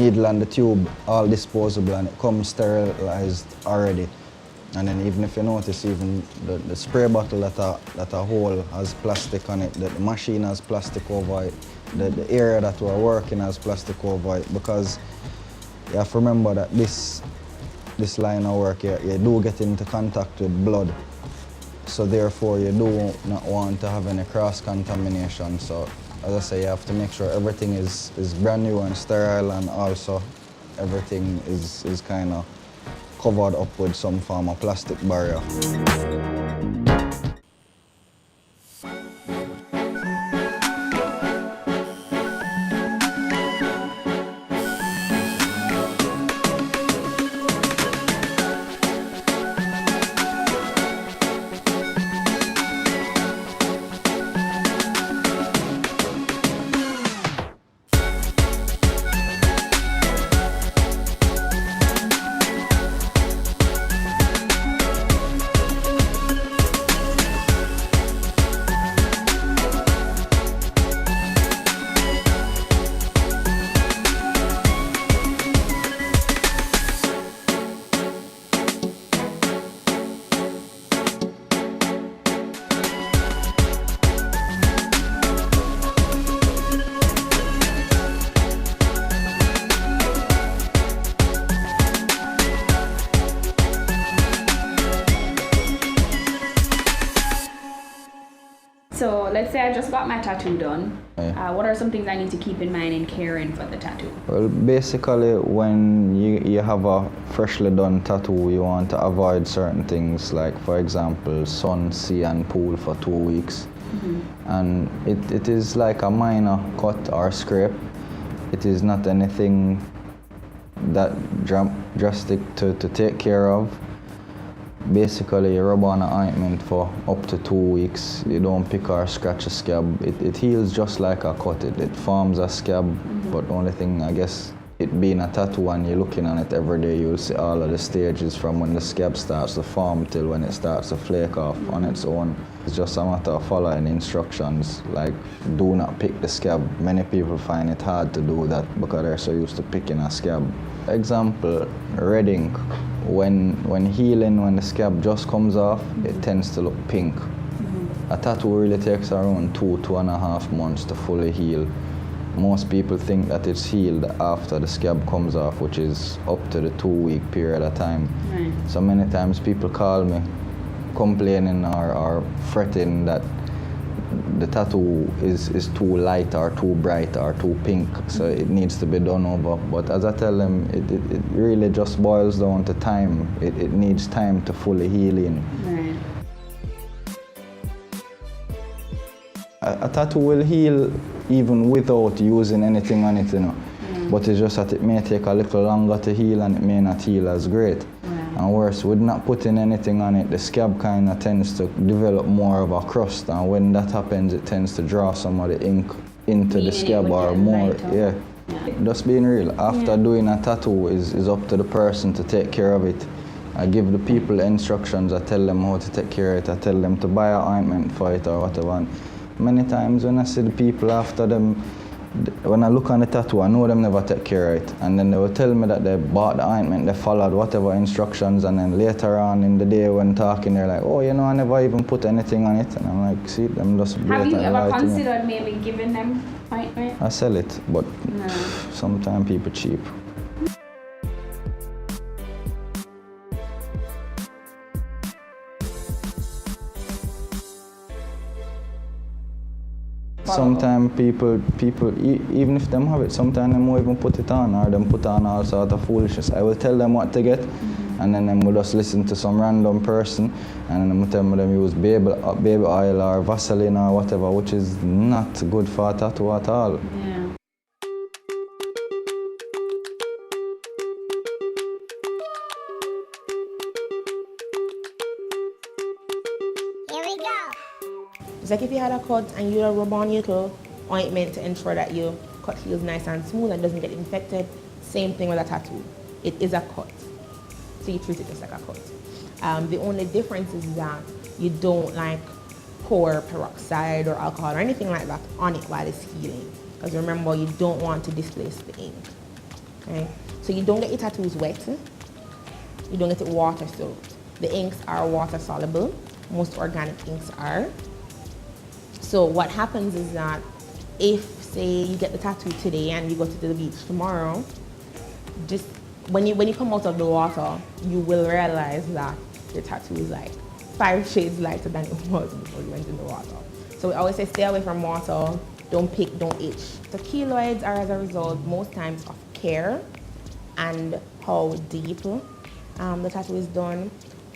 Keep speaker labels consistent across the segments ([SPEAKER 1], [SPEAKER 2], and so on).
[SPEAKER 1] needle and the tube, all disposable, and it comes sterilized already. And then even if you notice, even the spray bottle that a hole has plastic on it, the machine has plastic over it, the area that we're working has plastic over it, because you have to remember that this line of work, you do get into contact with blood. So therefore, you do not want to have any cross-contamination. So as I say, you have to make sure everything is brand new and sterile, and also everything is kind of covered up with some form of plastic barrier.
[SPEAKER 2] So let's say I just got my tattoo done.
[SPEAKER 1] Yeah.
[SPEAKER 2] What are some things I need to keep in mind in caring for the tattoo?
[SPEAKER 1] Well, basically, when you have a freshly done tattoo, you want to avoid certain things, like, for example, sun, sea, and pool for 2 weeks. And it is like a minor cut or scrape. It is not anything that drastic to take care of. Basically, you rub on an ointment for up to 2 weeks. You don't pick or scratch a scab. It heals just like a cut. It forms a scab, but the only thing, I guess, it being a tattoo and you're looking on it every day, you'll see all of the stages from when the scab starts to form till when it starts to flake off on its own. It's just a matter of following instructions, like do not pick the scab. Many people find it hard to do that because they're so used to picking a scab. Example, red ink. When healing, when the scab just comes off, it tends to look pink. A tattoo really takes around 2.5 months to fully heal. Most people think that it's healed after the scab comes off, which is up to the 2-week period of time.
[SPEAKER 2] Right.
[SPEAKER 1] So many times people call me complaining or fretting that the tattoo is too light or too bright or too pink, so it needs to be done over. But as I tell them, it really just boils down to time. It needs time to fully heal in.
[SPEAKER 2] Right.
[SPEAKER 1] A tattoo will heal even without using anything on it, you know. But it's just that it may take a little longer to heal and it may not heal as great. And worse, with not putting anything on it, the scab kind of tends to develop more of a crust, and when that happens, it tends to draw some of the ink into the scab or more. Yeah. Just being real, after doing a tattoo is up to the person to take care of it. I give the people instructions, I tell them how to take care of it, I tell them to buy an ointment for it or whatever. And many times when I see the people after them, when I look on the tattoo, I know them never take care of it. And then they will tell me that they bought the ointment, they followed whatever instructions, and then later on in the day when talking, they're like, oh, you know, I never even put anything on it. And I'm like, see, them just
[SPEAKER 2] Have you ever
[SPEAKER 1] lie to me.
[SPEAKER 2] considered maybe giving them ointment?
[SPEAKER 1] I sell it, but sometimes people cheap. Sometimes people, even if them have it, sometimes them won't even put it on, or them put on all sort of foolishness. I will tell them what to get, and then them will just listen to some random person, and then I'm tell them use baby oil or Vaseline or whatever, which is not good for a tattoo at all.
[SPEAKER 2] Yeah.
[SPEAKER 3] It's like if you had a cut and you rub on your little ointment to ensure that your cut heals nice and smooth and doesn't get infected. Same thing with a tattoo. It is a cut, so you treat it just like a cut. The only difference is that you don't like pour peroxide or alcohol or anything like that on it while it's healing. Because remember, you don't want to displace the ink. Okay? So you don't get your tattoos wet. You don't get it water soaked. The inks are water soluble. Most organic inks are. So what happens is that if, say, you get the tattoo today and you go to the beach tomorrow, just when you come out of the water, you will realize that your tattoo is like 5 shades lighter than it was before you went in the water. So we always say stay away from water, don't pick, don't itch. So keloids are as a result most times of care and how deep the tattoo is done.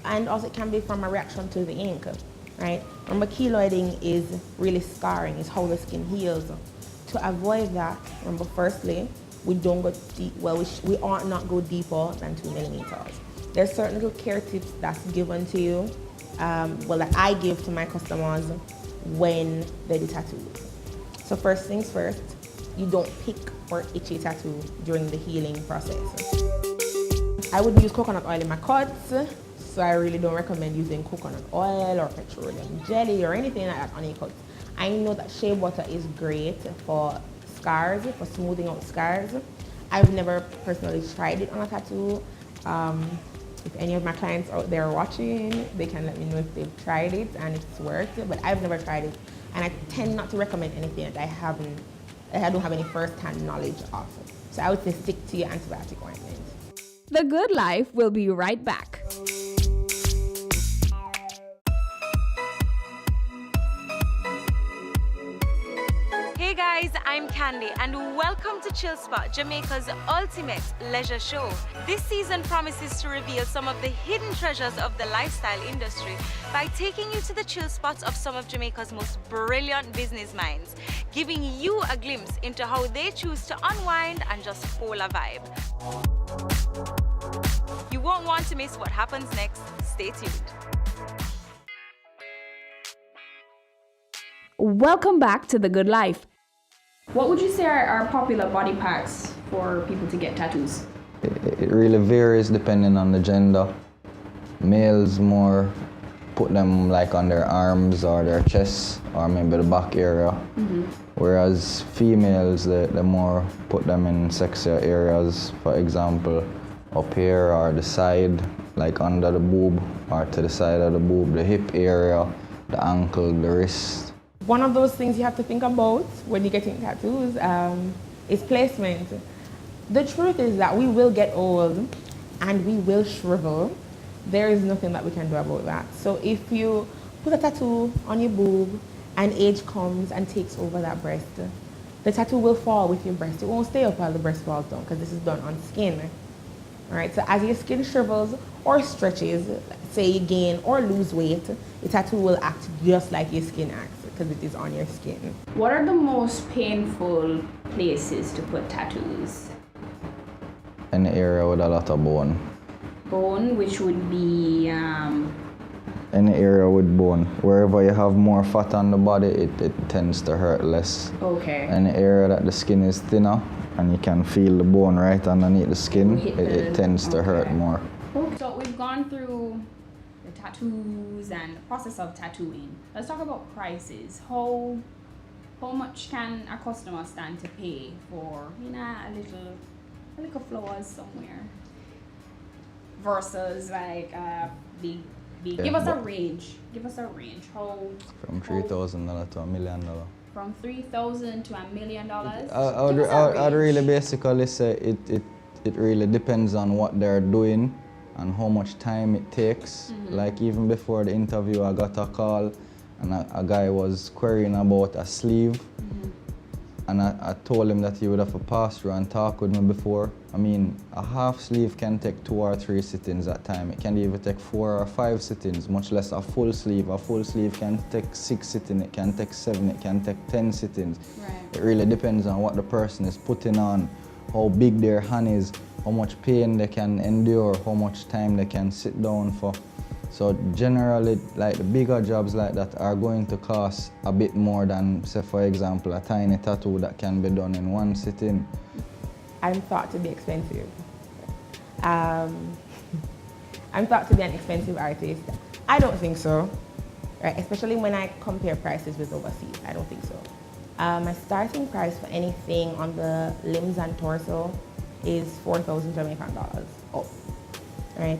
[SPEAKER 3] And also it can be from a reaction to the ink, right? Remember, keloiding is really scarring, it's how the skin heals. To avoid that, remember, firstly, we don't go deep, well, we ought not go deeper than 2 millimeters. There's certain little care tips that's given to you, that I give to my customers when they do tattoos. So first things first, you don't pick or itch a tattoo during the healing process. I would use coconut oil in my cuts, so I really don't recommend using coconut oil or petroleum jelly or anything like that on your cuts. I know that shea butter is great for scars, for smoothing out scars. I've never personally tried it on a tattoo. If any of my clients out there watching, they can let me know if they've tried it and it's worked, but I've never tried it. And I tend not to recommend anything that I don't have any first-hand knowledge of. So I would say stick to your antibiotic ointment.
[SPEAKER 2] The Good Life will be right back.
[SPEAKER 4] Hey guys, I'm Candy and welcome to Chill Spot, Jamaica's ultimate leisure show. This season promises to reveal some of the hidden treasures of the lifestyle industry by taking you to the chill spots of some of Jamaica's most brilliant business minds, giving you a glimpse into how they choose to unwind and just pull a vibe. You won't want to miss what happens next. Stay tuned.
[SPEAKER 2] Welcome back to The Good Life. What would you say are popular body parts for people to get tattoos?
[SPEAKER 1] It really varies depending on the gender. Males more put them like on their arms or their chests or maybe the back area. Whereas females, they more put them in sexier areas, for example, up here or the side, like under the boob or to the side of the boob, the hip area, the ankle, the wrist.
[SPEAKER 3] One of those things you have to think about when you're getting tattoos is placement. The truth is that we will get old and we will shrivel. There is nothing that we can do about that. So if you put a tattoo on your boob and age comes and takes over that breast, the tattoo will fall with your breast. It won't stay up while the breast falls down because this is done on skin. All right, so as your skin shrivels or stretches, say you gain or lose weight, the tattoo will act just like your skin acts because it is on your skin.
[SPEAKER 2] What are the most painful places to put tattoos?
[SPEAKER 1] An area with a lot of bone.
[SPEAKER 2] Bone, which would be
[SPEAKER 1] Any area with bone. Wherever you have more fat on the body, it tends to hurt less.
[SPEAKER 2] okay.
[SPEAKER 1] Any area that the skin is thinner and you can feel the bone right underneath the skin, it tends to hurt more.
[SPEAKER 2] So we've gone through the tattoos and the process of tattooing. Let's talk about prices. How much can a customer stand to pay for, a little flowers somewhere versus like big. Give us a range. How
[SPEAKER 1] From $3,000 to $1 million.
[SPEAKER 2] from $3,000 to $1 million?
[SPEAKER 1] I'd really basically say it really depends on what they're doing and how much time it takes. Like even before the interview, I got a call and a guy was querying about a sleeve. And I told him that he would have to pass through and talk with me before. I mean, a half sleeve can take 2 or 3 sittings at a time. It can even take 4 or 5 sittings, much less a full sleeve. A full sleeve can take 6 sittings, it can take 7, it can take 10 sittings.
[SPEAKER 2] Right.
[SPEAKER 1] It really depends on what the person is putting on, how big their hand is, how much pain they can endure, how much time they can sit down for. So generally, like the bigger jobs like that are going to cost a bit more than, say for example, a tiny tattoo that can be done in 1 sitting.
[SPEAKER 3] I'm thought to be expensive. I'm thought to be an expensive artist. I don't think so, right? Especially when I compare prices with overseas, I don't think so. My starting price for anything on the limbs and torso is 4,000 Jamaican dollars up, right?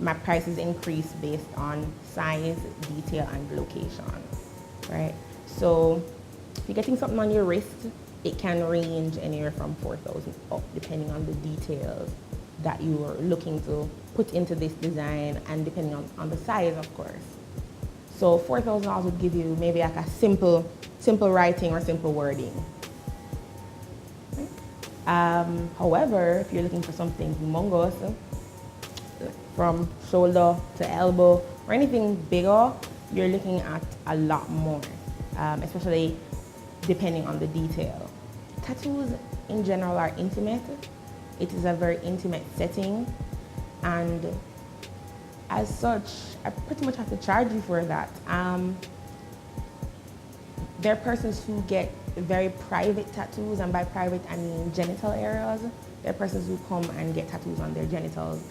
[SPEAKER 3] My prices increase based on size, detail, and location, right? So if you're getting something on your wrist, it can range anywhere from 4,000 up, depending on the details that you are looking to put into this design, and depending on the size, of course. So $4,000 would give you maybe like a simple writing or simple wording. However, if you're looking for something humongous, from shoulder to elbow or anything bigger, you're looking at a lot more, especially depending on the detail. Tattoos in general are intimate. It is a very intimate setting, and as such, I pretty much have to charge you for that. There are persons who get very private tattoos, and by private I mean genital areas. There are persons who come and get tattoos on their genitals,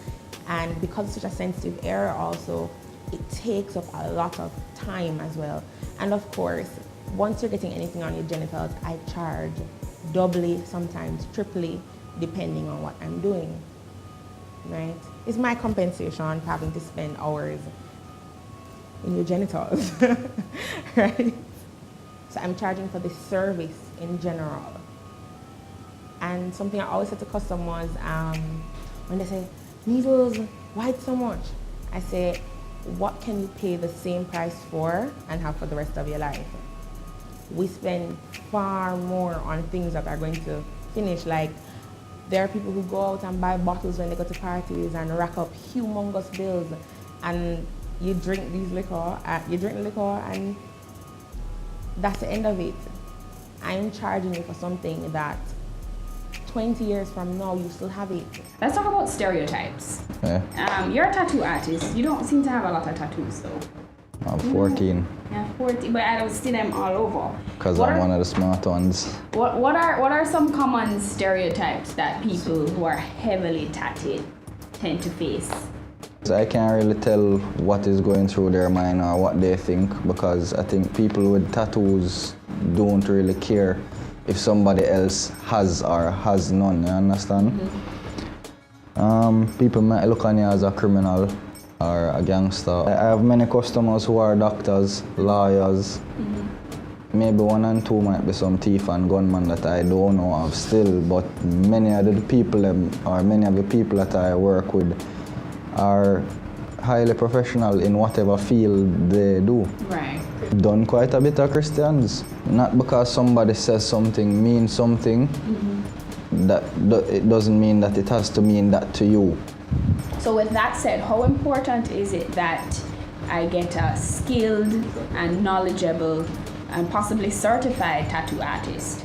[SPEAKER 3] and because it's such a sensitive area also, it takes up a lot of time as well. And of course, once you're getting anything on your genitals, I charge doubly, sometimes triply, depending on what I'm doing, right? It's my compensation for having to spend hours in your genitals, right? So I'm charging for the service in general. And something I always say to customers, when they say, needles, why so much? I say, what can you pay the same price for and have for the rest of your life? We spend far more on things that are going to finish. Like, there are people who go out and buy bottles when they go to parties and rack up humongous bills, and you drink the liquor and that's the end of it. I'm charging you for something that 20 years from now, you still have it.
[SPEAKER 2] Let's talk about stereotypes.
[SPEAKER 1] Yeah.
[SPEAKER 2] You're a tattoo artist. You don't seem to have a lot of tattoos though.
[SPEAKER 1] I'm 14.
[SPEAKER 2] Yeah, 14, but I don't see them all over.
[SPEAKER 1] Because I'm one of the smart ones.
[SPEAKER 2] What are some common stereotypes that people who are heavily tattooed tend to face?
[SPEAKER 1] I can't really tell what is going through their mind or what they think, because I think people with tattoos don't really care if somebody else has or has none, you understand? Mm-hmm. People might look on you as a criminal or a gangster. I have many customers who are doctors, lawyers. Mm-hmm. Maybe one and two might be some thief and gunman that I don't know of still, but many of the people that I work with are highly professional in whatever field they do.
[SPEAKER 2] Right.
[SPEAKER 1] Done quite a bit of Christians. Not because somebody says something means something, that it doesn't mean that it has to mean that to you.
[SPEAKER 2] So with that said, how important is it that I get a skilled and knowledgeable and possibly certified tattoo artist?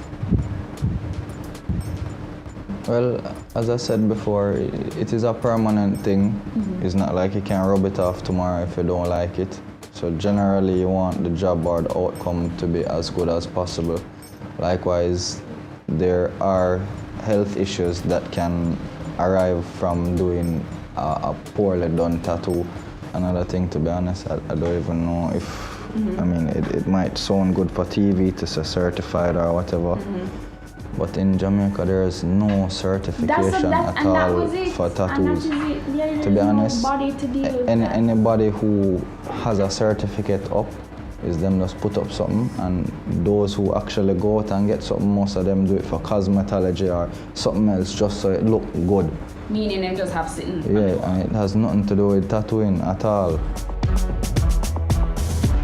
[SPEAKER 1] Well, as I said before, it is a permanent thing. Mm-hmm. It's not like you can rub it off tomorrow if you don't like it. So generally you want the job or the outcome to be as good as possible. Likewise, there are health issues that can arrive from doing a poorly done tattoo. Another thing, to be honest, I don't even know if, I mean, it might sound good for TV to say certified or whatever. But in Jamaica, there's no certification at all for tattoos. To be honest, anybody who has a certificate up is them just put up something, and those who actually go out and get something, most of them do it for cosmetology or something else just so it look good.
[SPEAKER 2] Meaning them just have sitting.
[SPEAKER 1] Yeah, and it has nothing to do with tattooing at all.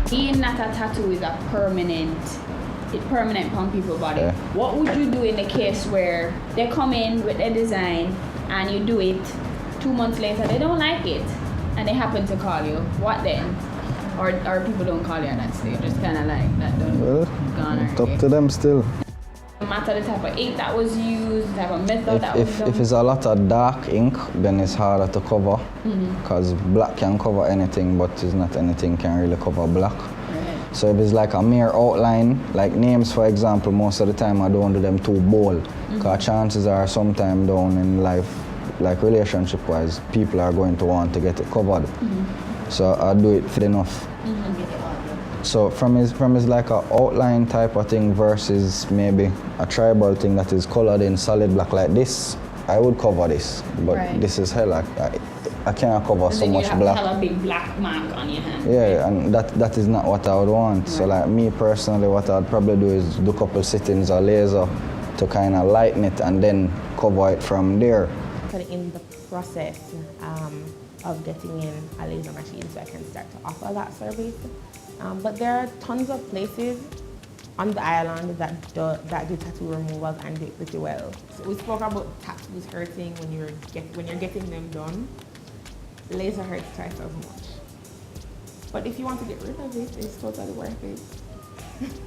[SPEAKER 2] Being that a tattoo is a permanent on people's body. Yeah. What would you do in the case where they come in with a design and you do it 2 months later, they don't like it and they happen to call you? What then? Or people don't call you at that stage, just kind of like that done.
[SPEAKER 1] Well,
[SPEAKER 2] gone
[SPEAKER 1] it's up to them still.
[SPEAKER 2] No matter the type of ink that was used, the type of method that was done.
[SPEAKER 1] If it's a lot of dark ink, then it's harder to cover, because black can cover anything, but it's not anything can really cover black. So if it's like a mere outline, like names for example, most of the time I don't do them too bold, because chances are sometime down in life, like relationship wise, people are going to want to get it covered. So I do it thin enough. So from is like a outline type of thing versus maybe a tribal thing that is colored in solid black like this, I would cover this, but
[SPEAKER 2] Right.
[SPEAKER 1] this is hell. I cannot cover
[SPEAKER 2] And
[SPEAKER 1] so
[SPEAKER 2] then you
[SPEAKER 1] much
[SPEAKER 2] have
[SPEAKER 1] black.
[SPEAKER 2] to have a big black mark on your hand.
[SPEAKER 1] Yeah, and that is not what I would want. So
[SPEAKER 2] Right.
[SPEAKER 1] like me personally, what I'd probably do is do a couple sittings or laser to kind of lighten it and then cover it from there.
[SPEAKER 3] In the process of getting in a laser machine so I can start to offer that service. But there are tons of places on the island that do tattoo removals and do it pretty well. So we spoke about tattoos hurting when you're getting them done. Laser hurts twice as much. But if you want to get rid of it, it's totally worth it.